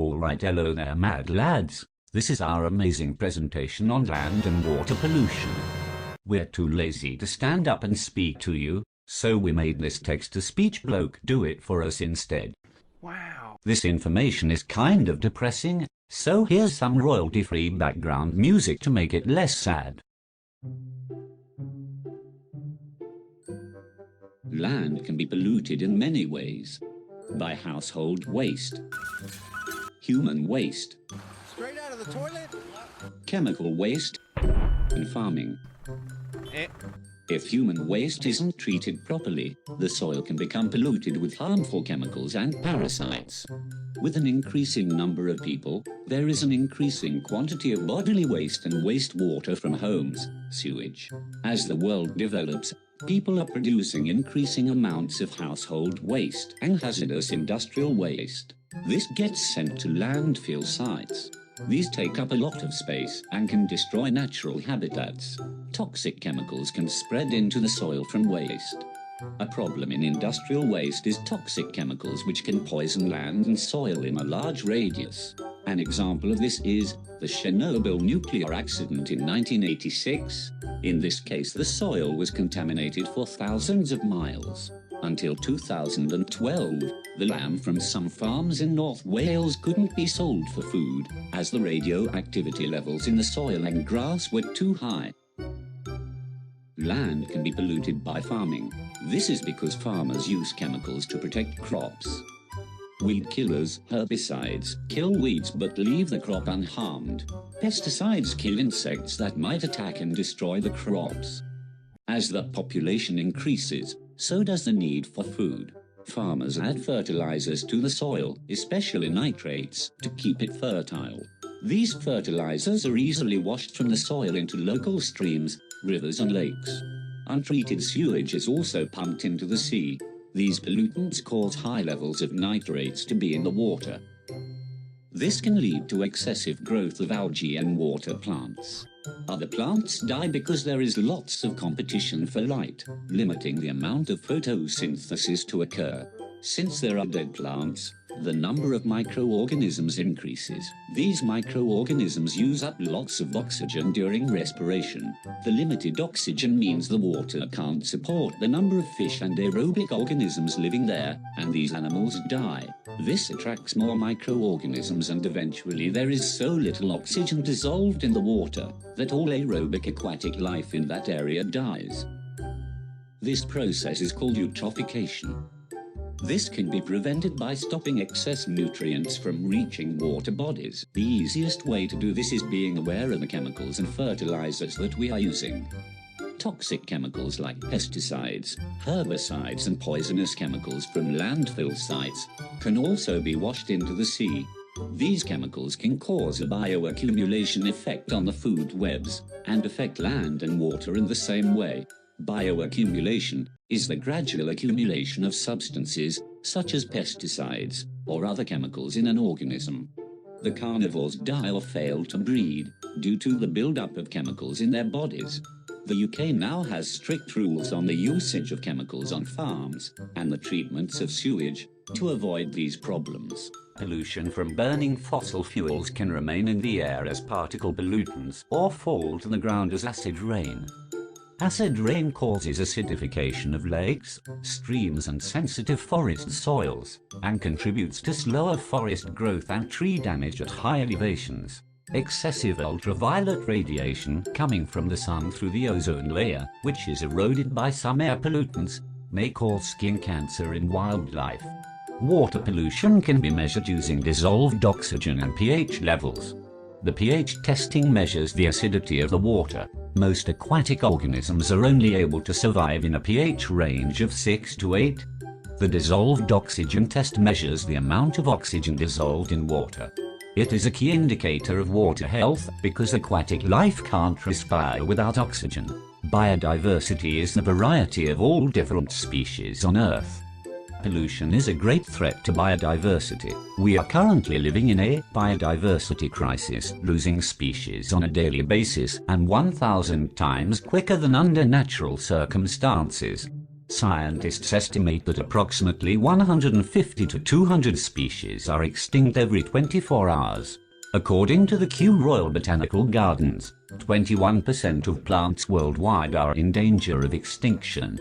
Alright, hello there mad lads. This is our amazing presentation on land and water pollution. We're too lazy to stand up and speak to you, so we made this text-to-speech bloke do it for us instead. Wow. This information is kind of depressing, so here's some royalty-free background music to make it less sad. Land can be polluted in many ways. By household waste, human waste, Straight out of the toilet? chemical waste, and farming. If human waste isn't treated properly, the soil can become polluted with harmful chemicals and parasites. With an increasing number of people, there is an increasing quantity of bodily waste and wastewater from homes, sewage. As the world develops, people are producing increasing amounts of household waste and hazardous industrial waste. This gets sent to landfill sites. These take up a lot of space and can destroy natural habitats. Toxic chemicals can spread into the soil from waste. A problem in industrial waste is toxic chemicals which can poison land and soil in a large radius. An example of this is the Chernobyl nuclear accident in 1986. In this case, the soil was contaminated for thousands of miles. Until 2012, the lamb from some farms in North Wales couldn't be sold for food, as the radioactivity levels in the soil and grass were too high. Land can be polluted by farming. This is because farmers use chemicals to protect crops. Weed killers, herbicides, kill weeds but leave the crop unharmed. Pesticides kill insects that might attack and destroy the crops. As the population increases, so does the need for food. Farmers add fertilizers to the soil, especially nitrates, to keep it fertile. These fertilizers are easily washed from the soil into local streams, rivers and lakes. Untreated sewage is also pumped into the sea. These pollutants cause high levels of nitrates to be in the water. This can lead to excessive growth of algae and water plants. Other plants die because there is lots of competition for light, limiting the amount of photosynthesis to occur. Since there are dead plants, the number of microorganisms increases. These microorganisms use up lots of oxygen during respiration. The limited oxygen means the water can't support the number of fish and aerobic organisms living there, and these animals die. This attracts more microorganisms and eventually there is so little oxygen dissolved in the water that all aerobic aquatic life in that area dies. This process is called eutrophication. This can be prevented by stopping excess nutrients from reaching water bodies. The easiest way to do this is being aware of the chemicals and fertilizers that we are using. Toxic chemicals like pesticides, herbicides and poisonous chemicals from landfill sites can also be washed into the sea. These chemicals can cause a bioaccumulation effect on the food webs and affect land and water in the same way. Bioaccumulation is the gradual accumulation of substances, such as pesticides, or other chemicals in an organism. The carnivores die or fail to breed, due to the buildup of chemicals in their bodies. The UK now has strict rules on the usage of chemicals on farms, and the treatments of sewage, to avoid these problems. Pollution from burning fossil fuels can remain in the air as particle pollutants, or fall to the ground as acid rain. Acid rain causes acidification of lakes, streams and sensitive forest soils, and contributes to slower forest growth and tree damage at high elevations. Excessive ultraviolet radiation coming from the sun through the ozone layer, which is eroded by some air pollutants, may cause skin cancer in wildlife. Water pollution can be measured using dissolved oxygen and pH levels. The pH testing measures the acidity of the water. Most aquatic organisms are only able to survive in a pH range of 6 to 8. The dissolved oxygen test measures the amount of oxygen dissolved in water. It is a key indicator of water health because aquatic life can't respire without oxygen. Biodiversity is the variety of all different species on Earth. Pollution is a great threat to biodiversity. We are currently living in a biodiversity crisis, losing species on a daily basis and 1,000 times quicker than under natural circumstances. Scientists estimate that approximately 150 to 200 species are extinct every 24 hours. According to the Kew Royal Botanical Gardens, 21% of plants worldwide are in danger of extinction.